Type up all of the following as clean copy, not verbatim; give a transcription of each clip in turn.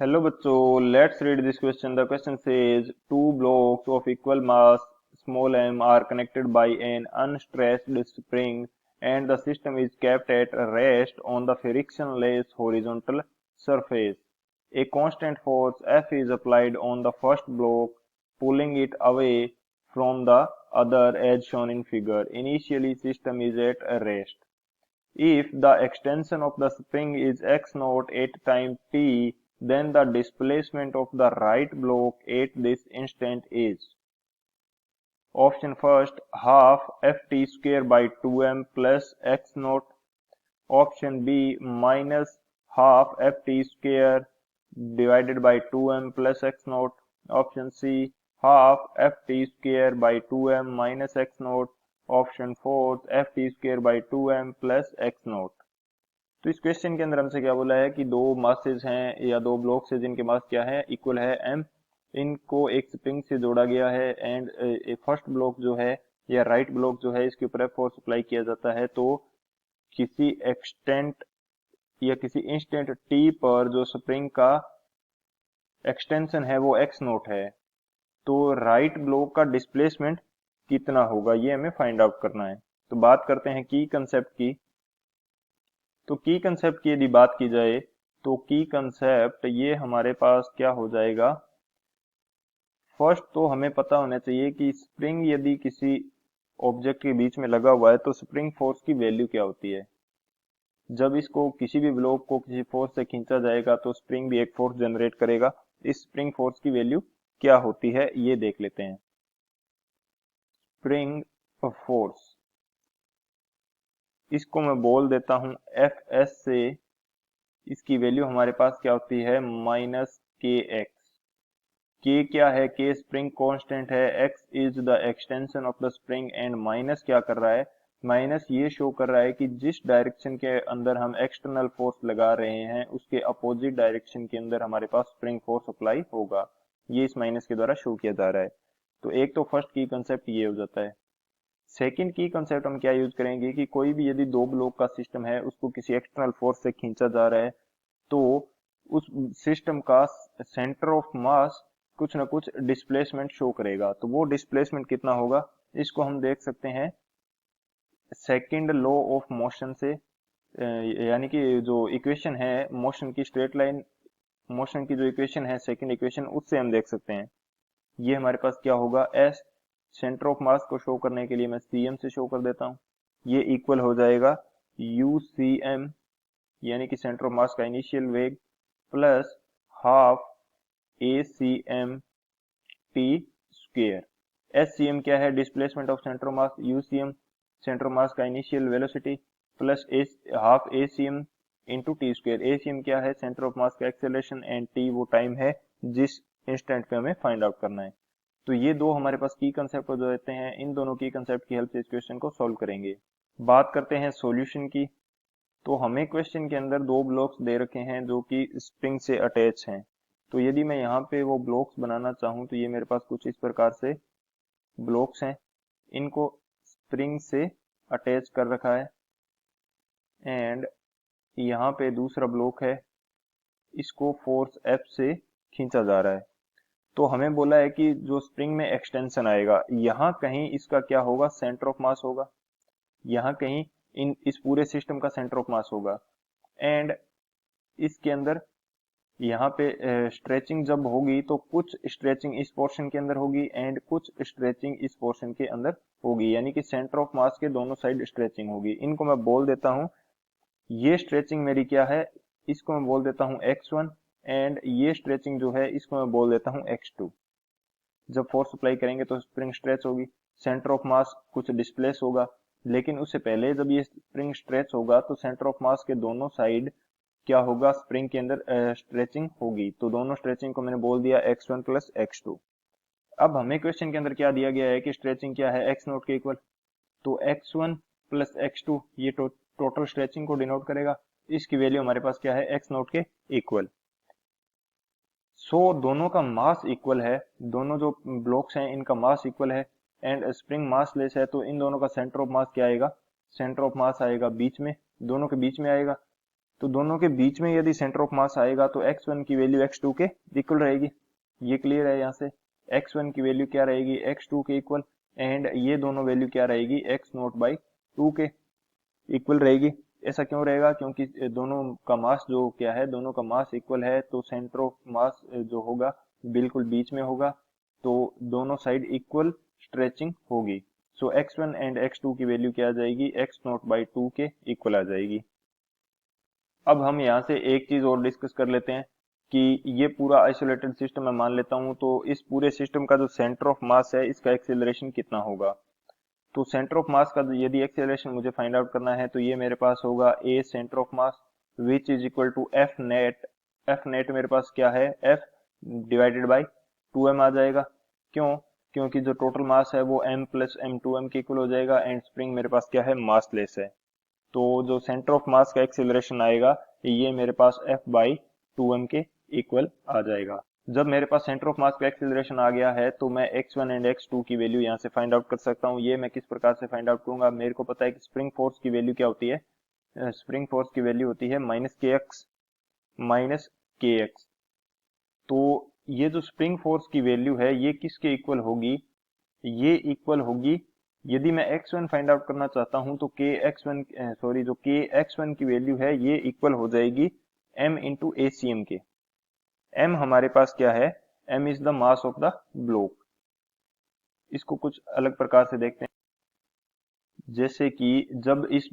Hello बच्चों, let's read this question. The question says two blocks of equal mass small m are connected by an unstressed spring and the system is kept at rest on the frictionless horizontal surface. A constant force F is applied on the first block, pulling it away from the other as shown in figure. Initially, system is at rest. If the extension of the spring is x naught at time t, then the displacement of the right block at this instant is option first half ft square by 2m plus x naught, option B minus half ft square divided by 2m plus x naught, option C half ft square by 2m minus x naught, option fourth ft square by 2m plus x note. तो इस question के अंदर हमसे क्या बोला है कि दो मासेज हैं या दो ब्लॉक्स है जिनके मास क्या है इक्वल है m, इनको एक स्प्रिंग से जोड़ा गया है एंड फर्स्ट ब्लॉक जो है या राइट ब्लॉक जो है इसके ऊपर फोर्स अप्लाई किया जाता है। तो किसी एक्सटेंट या किसी इंस्टेंट t पर जो स्प्रिंग का एक्सटेंशन है वो x नोट है, तो राइट ब्लॉक का डिस्प्लेसमेंट कितना होगा ये हमें फाइंड आउट करना है। तो बात करते हैं की कंसेप्ट की। तो की कंसेप्ट की यदि बात की जाए तो की कंसेप्ट ये हमारे पास क्या हो जाएगा। फर्स्ट तो हमें पता होना चाहिए कि स्प्रिंग यदि किसी ऑब्जेक्ट के बीच में लगा हुआ है तो स्प्रिंग फोर्स की वैल्यू क्या होती है। जब इसको किसी भी ब्लॉक को किसी फोर्स से खींचा जाएगा तो स्प्रिंग भी एक फोर्स जनरेट करेगा। इस स्प्रिंग फोर्स की वैल्यू क्या होती है ये देख लेते हैं। स्प्रिंग फोर्स इसको मैं बोल देता हूं एफ एस से, इसकी वैल्यू हमारे पास क्या होती है माइनस के एक्स। के क्या है, के स्प्रिंग कांस्टेंट है, x is the extension of the spring and minus क्या कर रहा है, माइनस ये शो कर रहा है कि जिस डायरेक्शन के अंदर हम एक्सटर्नल फोर्स लगा रहे हैं उसके अपोजिट डायरेक्शन के अंदर हमारे पास स्प्रिंग फोर्स अप्लाई होगा। ये इस माइनस के द्वारा शो किया जा रहा है। तो एक तो फर्स्ट की कंसेप्ट ये हो जाता है। सेकंड की कंसेप्ट हम क्या यूज करेंगे कि कोई भी यदि दो ब्लॉक का सिस्टम है उसको किसी एक्सटर्नल फोर्स से खींचा जा रहा है तो उस सिस्टम का सेंटर ऑफ मास कुछ ना कुछ डिस्प्लेसमेंट शो करेगा। तो वो डिस्प्लेसमेंट कितना होगा इसको हम देख सकते हैं सेकंड लॉ ऑफ मोशन से, यानी कि जो इक्वेशन है मोशन की स्ट्रेट लाइन मोशन की जो इक्वेशन है सेकंड इक्वेशन उससे हम देख सकते हैं। ये हमारे पास क्या होगा एस, सेंटर ऑफ मास को शो करने के लिए मैं cm से शो कर देता हूं, ये इक्वल हो जाएगा ucm यानी कि सेंटर ऑफ मास का इनिशियल वेग plus half acm t square. scm क्या है displacement of centre of mass, ucm centre of mass का initial velocity plus half acm into t square. acm क्या है सेंटर ऑफ मास का acceleration and t वो time है जिस instant पे हमें फाइंड आउट करना है। तो ये दो हमारे पास की कंसेप्ट हो जाते हैं, इन दोनों की कंसेप्ट की हेल्प से इस क्वेश्चन को सॉल्व करेंगे। बात करते हैं सॉल्यूशन की। तो हमें क्वेश्चन के अंदर दो ब्लॉक्स दे रखे हैं जो कि स्प्रिंग से अटैच हैं। तो यदि मैं यहाँ पे वो ब्लॉक्स बनाना चाहूँ तो ये मेरे पास कुछ इस प्रकार से ब्लॉक्स हैं, इनको स्प्रिंग से अटैच कर रखा है एंड यहाँ पे दूसरा ब्लॉक है, इसको फोर्स एफ से खींचा जा रहा है। तो हमें बोला है कि जो स्प्रिंग में एक्सटेंशन आएगा यहाँ कहीं इसका क्या होगा सेंटर ऑफ मास होगा, यहाँ कहीं इस पूरे सिस्टम का सेंटर ऑफ मास होगा एंड इसके अंदर यहाँ पे स्ट्रेचिंग जब होगी तो कुछ स्ट्रेचिंग इस पोर्शन के अंदर होगी एंड कुछ स्ट्रेचिंग इस पोर्शन के अंदर होगी, यानी कि सेंटर ऑफ मास के दोनों साइड स्ट्रेचिंग होगी। इनको मैं बोल देता हूँ, ये स्ट्रेचिंग मेरी क्या है इसको मैं बोल देता हूँ x1 एंड ये स्ट्रेचिंग जो है इसको मैं बोल देता हूँ x2। जब फोर्स अप्लाई करेंगे तो स्प्रिंग स्ट्रेच होगी, सेंटर ऑफ मास कुछ डिस्प्लेस होगा, लेकिन उससे पहले जब ये स्प्रिंग स्ट्रेच होगा तो सेंटर ऑफ मास के दोनों साइड क्या होगा स्प्रिंग के अंदर स्ट्रेचिंग होगी। तो दोनों स्ट्रेचिंग को मैंने बोल दिया x1 प्लस x2। अब हमें क्वेश्चन के अंदर क्या दिया गया है कि स्ट्रेचिंग क्या है x नोट के इक्वल, तो x1 प्लस x2 ये टोटल स्ट्रेचिंग को डिनोट करेगा। इसकी वैल्यू हमारे पास क्या है x नोट के इक्वल। सो दोनों का मास इक्वल है, दोनों जो ब्लॉक्स हैं इनका मास इक्वल है एंड स्प्रिंग मास लेस है, तो इन दोनों का सेंटर ऑफ मास क्या आएगा, सेंटर ऑफ मास आएगा बीच में, दोनों के बीच में आएगा। तो दोनों के बीच में यदि सेंटर ऑफ मास आएगा तो x1 की वैल्यू x2 के इक्वल रहेगी। ये क्लियर है। यहाँ से x1 की वैल्यू क्या रहेगी, x2 के इक्वल, एंड ये दोनों वैल्यू क्या रहेगी, x0/2 के इक्वल रहेगी। ऐसा क्यों रहेगा, क्योंकि दोनों का मास जो क्या है, दोनों का मास इक्वल है, तो सेंटर ऑफ मास जो होगा बिल्कुल बीच में होगा, तो दोनों साइड इक्वल स्ट्रेचिंग होगी। सो x1 एंड x2 की वैल्यू क्या आ जाएगी, x0/2 के इक्वल आ जाएगी। अब हम यहाँ से एक चीज और डिस्कस कर लेते हैं कि ये पूरा आइसोलेटेड सिस्टम मैं मान लेता हूँ, तो इस पूरे सिस्टम का जो सेंटर ऑफ मास है इसका एक्सेलरेशन कितना होगा। तो सेंटर ऑफ मास का यदि एक्सेलरेशन मुझे फाइंड आउट करना है तो ये मेरे पास होगा a centre of mass which is equal to F net. F net मेरे पास क्या है, f डिवाइडेड बाई 2m आ जाएगा। क्यों, क्योंकि जो टोटल मास है वो m प्लस m2m के इक्वल हो जाएगा, एंड स्प्रिंग मेरे पास क्या है, मासलेस है। तो जो सेंटर ऑफ मास का एक्सेलरेशन आएगा ये मेरे पास f/2m के इक्वल आ जाएगा। जब मेरे पास सेंटर ऑफ मास का एक्सेलरेशन आ गया है तो मैं x1 एंड x2 की वैल्यू यहाँ से फाइंड आउट कर सकता हूँ। ये मैं किस प्रकार से फाइंड आउट करूंगा, मेरे को पता है कि स्प्रिंग फोर्स की वैल्यू क्या होती है, स्प्रिंग फोर्स की वैल्यू होती है -kx। तो ये जो स्प्रिंग फोर्स की वैल्यू है ये किसके इक्वल होगी, ये इक्वल होगी, यदि मैं x1 फाइंड आउट करना चाहता हूं तो जो kx1 की वैल्यू है ये इक्वल हो जाएगी m इंटू ACM के। m हमारे पास क्या है, m is the mass of the block. इसको कुछ अलग प्रकार से देखते हैं, जैसे कि जब इस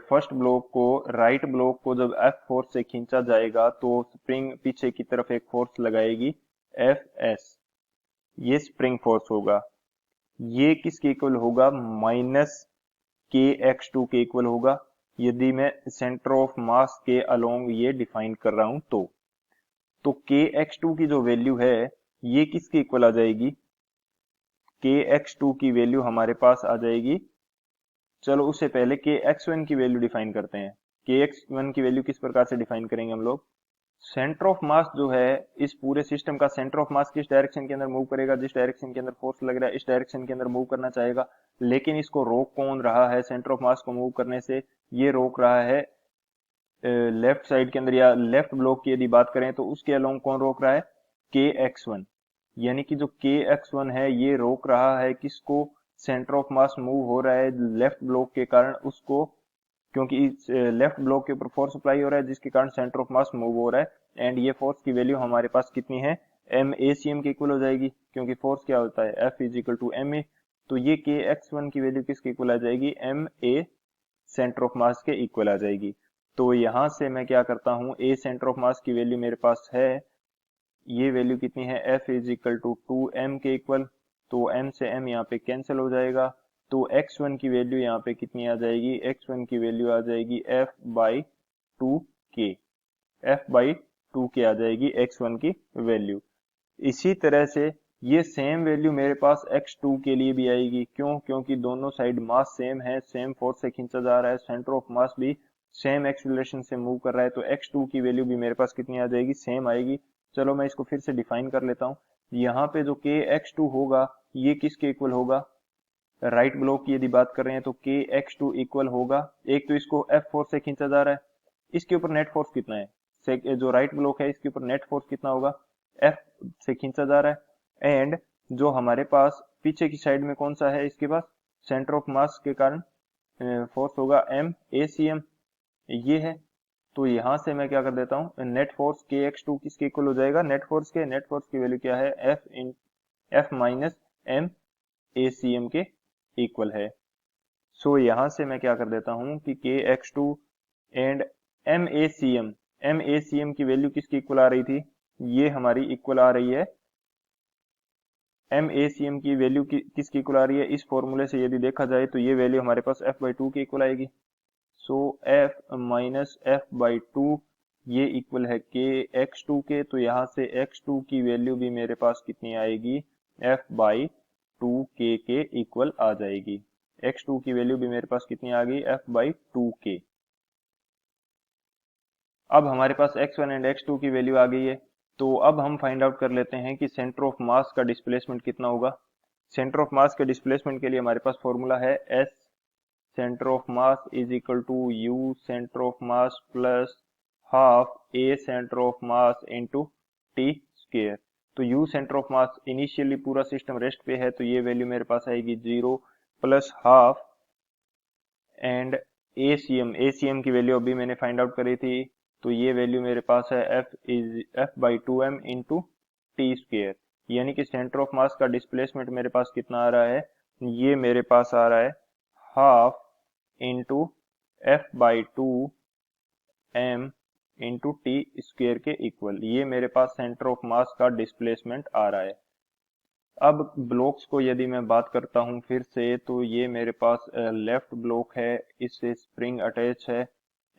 फर्स्ट ब्लॉक को, राइट ब्लॉक को जब F फोर्स से खींचा जाएगा तो स्प्रिंग पीछे की तरफ एक फोर्स लगाएगी Fs, ये स्प्रिंग फोर्स होगा। ये किसके इक्वल होगा, -kx2 के इक्वल होगा, यदि मैं सेंटर ऑफ मास के अलोंग ये डिफाइन कर रहा हूं तो kx2 की जो वैल्यू है ये किसके इक्वल आ जाएगी, kx2 की वैल्यू हमारे पास आ जाएगी, चलो उससे पहले kx1 की वैल्यू डिफाइन करते हैं। kx1 की वैल्यू किस प्रकार से डिफाइन करेंगे हम लोग, सेंटर ऑफ मास जो है इस पूरे सिस्टम का सेंटर ऑफ मास किस डायरेक्शन के अंदर मूव करेगा, जिस डायरेक्शन के अंदर फोर्स लग रहा है इस डायरेक्शन के अंदर मूव करना चाहेगा, लेकिन इसको रोक कौन रहा है सेंटर ऑफ मास को मूव करने से, ये रोक रहा है लेफ्ट साइड के अंदर, या लेफ्ट ब्लॉक की यदि बात करें तो उसके अलोंग कौन रोक रहा है, kx1। यानी कि जो kx1 है ये रोक रहा है किसको, सेंटर ऑफ मास मूव हो रहा है लेफ्ट ब्लॉक के कारण उसको, क्योंकि लेफ्ट ब्लॉक के ऊपर फोर्स अप्लाई हो रहा है जिसके कारण सेंटर ऑफ मास मूव हो रहा है, एंड ये फोर्स की वैल्यू हमारे पास कितनी है, MACM के इक्वल हो जाएगी, क्योंकि फोर्स क्या होता है, F is equal to MA। तो ये kx1 की वैल्यू किसके इक्वल आ जाएगी, MA सेंटर ऑफ मास के इक्वल आ जाएगी। तो यहां से मैं क्या करता हूं, A सेंटर ऑफ मास की वैल्यू मेरे पास है, ये वैल्यू कितनी है, F is equal to 2m के इक्वल, तो m से m यहाँ पे कैंसिल हो जाएगा, तो x1 की वैल्यू यहाँ पे कितनी आ जाएगी, x1 की वैल्यू आ जाएगी f/2k, f/2k आ जाएगी x1 की वैल्यू। इसी तरह से ये सेम वैल्यू मेरे पास x2 के लिए भी आएगी। क्यों, क्योंकि दोनों साइड मास सेम है, सेम फोर्स से खींचा जा रहा है, सेंटर ऑफ मास भी सेम एक्सीलरेशन से मूव कर रहा है, तो x2 की वैल्यू भी मेरे पास कितनी आ जाएगी, सेम आएगी। चलो मैं इसको फिर से डिफाइन कर लेता हूँ। यहाँ पे जो kx2 होगा ये किसके इक्वल होगा, राइट ब्लॉक की यदि बात कर रहे हैं तो kx2 इक्वल होगा, एक तो इसको F फोर्स से खींचा जा रहा है, इसके ऊपर नेट फोर्स कितना है, जो राइट ब्लॉक है इसके ऊपर नेट फोर्स कितना होगा, F से खींचा जा रहा है, एंड जो हमारे पास पीछे की साइड में कौन सा है, इसके पास सेंटर ऑफ मास के कारण फोर्स होगा MACM, ये है। तो यहां से मैं क्या कर देता हूं, नेट फोर्स kx2 किसके इक्वल हो जाएगा, नेट फोर्स की वैल्यू क्या है, F माइनस MACM के इक्वल है। सो यहां से मैं क्या कर देता हूं कि kx2 एंड MACM की वैल्यू किसकी इक्वल आ रही थी, ये हमारी इक्वल आ रही है, MACM की वैल्यू किसकी इक्वल आ रही है, इस फॉर्मूले से यदि देखा जाए तो ये वैल्यू हमारे पास f/2 के इक्वल आएगी। सो f माइनस f/2 ये इक्वल है kx2 के, तो यहाँ से x2 की वैल्यू भी मेरे पास कितनी आएगी, f/2k के इक्वल आ जाएगी। x2 की वैल्यू भी मेरे पास कितनी आ गई, f/2k। अब हमारे पास x1 एंड x2 की वैल्यू आ गई है, तो अब हम फाइंड आउट कर लेते हैं कि सेंटर ऑफ मास का डिस्प्लेसमेंट कितना होगा। सेंटर ऑफ मास के डिस्प्लेसमेंट के लिए हमारे पास फॉर्मूला है S centre of mass is equal to U centre of mass plus half a centre of mass into t square. तो u centre of mass initially पूरा सिस्टम रेस्ट पे है, तो ये वैल्यू मेरे पास आएगी 0 प्लस हाफ एंड एसीएम की वैल्यू अभी मैंने फाइंड आउट करी थी, तो ये वैल्यू मेरे पास है F/2m इंटू टी स्क्वेयर। यानी कि सेंटर ऑफ मास का डिस्प्लेसमेंट मेरे पास कितना आ रहा है, ये मेरे पास आ रहा है half into F/2m into t square के इक्वल। ये मेरे पास सेंटर ऑफ मास का डिस्प्लेसमेंट आ रहा है। अब ब्लॉक्स को यदि मैं बात करता हूं फिर से, तो ये मेरे पास लेफ्ट ब्लॉक है, इससे स्प्रिंग अटैच है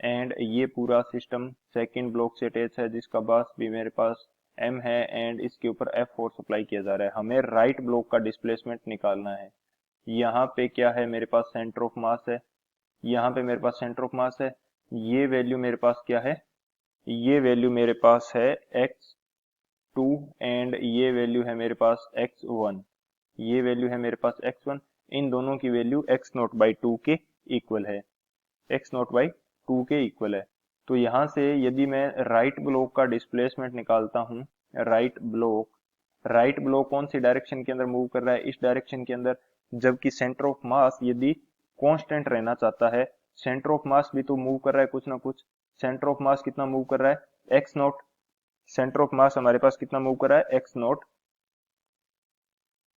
एंड ये पूरा सिस्टम सेकंड ब्लॉक से अटैच है जिसका बास भी मेरे पास m है एंड इसके ऊपर F फोर्स अप्लाई किया जा रहा है। हमें राइट ब्लॉक का डिस्प्लेसमेंट निकालना है। यहाँ पे क्या है, मेरे पास सेंटर ऑफ मास है, यहाँ पे मेरे पास सेंटर ऑफ मास है, ये वैल्यू मेरे पास क्या है, ये वैल्यू मेरे पास है x2 एंड ये वैल्यू है मेरे पास x1, ये वैल्यू है मेरे पास x1। इन दोनों की वैल्यू x0/2 के इक्वल है, x0/2 के इक्वल है। तो यहाँ से यदि मैं राइट ब्लॉक का डिस्प्लेसमेंट निकालता हूँ, राइट ब्लॉक कौन सी डायरेक्शन के अंदर मूव कर रहा है, इस डायरेक्शन के अंदर, जबकि सेंटर ऑफ मास यदि कांस्टेंट रहना चाहता है, सेंटर ऑफ मास भी तो मूव कर रहा है कुछ ना कुछ। सेंटर ऑफ मास कितना मूव कर रहा है, x0। सेंटर ऑफ मास हमारे पास कितना मूव कर रहा है, x0।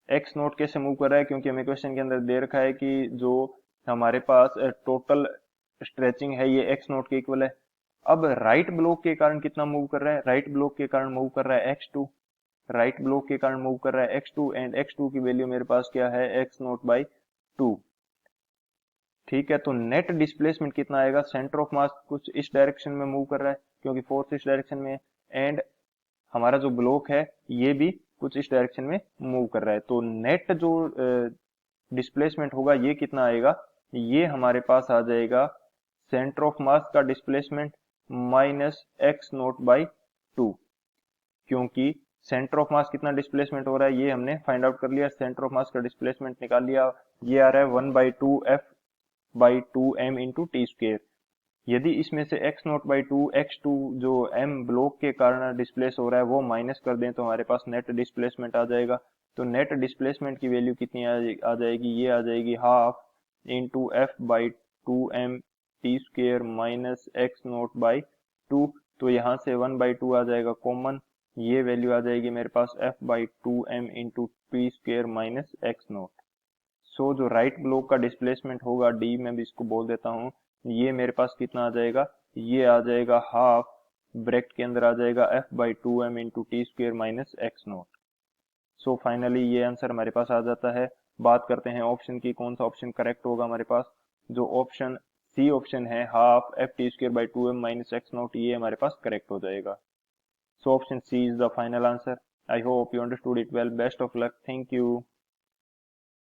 x0 कैसे मूव कर रहा है, क्योंकि हमें क्वेश्चन के अंदर दे रखा है कि जो हमारे पास टोटल स्ट्रेचिंग है ये x0 के इक्वल है। अब राइट ब्लॉक के कारण कितना मूव कर रहा है, राइट ब्लॉक के कारण मूव कर रहा है x2, राइट ब्लॉक के कारण मूव कर रहा है x2 एंड x2 की वैल्यू मेरे पास क्या है, x0/2। ठीक है, तो नेट डिस्प्लेसमेंट कितना आएगा, सेंटर ऑफ मास कुछ इस डायरेक्शन में मूव कर रहा है क्योंकि फोर्स इस डायरेक्शन में है एंड हमारा जो ब्लॉक है ये भी कुछ इस डायरेक्शन में मूव कर रहा है। तो नेट जो डिस्प्लेसमेंट होगा ये कितना आएगा, ये हमारे पास आ जाएगा सेंटर ऑफ मास का डिस्प्लेसमेंट माइनस x0/2। क्योंकि सेंटर ऑफ मास कितना डिस्प्लेसमेंट हो रहा है ये हमने फाइंड आउट कर लिया, सेंटर ऑफ मास का डिस्प्लेसमेंट निकाल लिया, ये आ रहा है 1/2F/2m इंटू टी स्क्वेयर। यदि इसमें से x0/2 x2 जो m ब्लॉक के कारण डिस्प्लेस हो रहा है वो माइनस कर दें तो हमारे पास नेट डिस्प्लेसमेंट आ जाएगा। तो नेट डिस्प्लेसमेंट की वैल्यू कितनी आ जाएगी, ये आ जाएगी half into F/2m T square minus x0/2। तो यहाँ से 1/2 आ जाएगा कॉमन, ये वैल्यू आ जाएगी मेरे पास F/2m into t square minus x0। सो जो राइट ब्लॉक का डिस्प्लेसमेंट होगा डी, मैं भी इसको बोल देता हूँ, ये मेरे पास कितना आ जाएगा, ये आ जाएगा हाफ ब्रैकेट के अंदर आ जाएगा F/2m into t square minus x0। So finally ये आंसर हमारे पास आ जाता है। बात करते हैं ऑप्शन की, कौन सा ऑप्शन करेक्ट होगा हमारे पास, जो ऑप्शन सी ऑप्शन है हाफ F/2m माइनस x0, ये हमारे पास करेक्ट हो जाएगा। So option C is the final answer. I hope you understood it well. Best of luck. Thank you.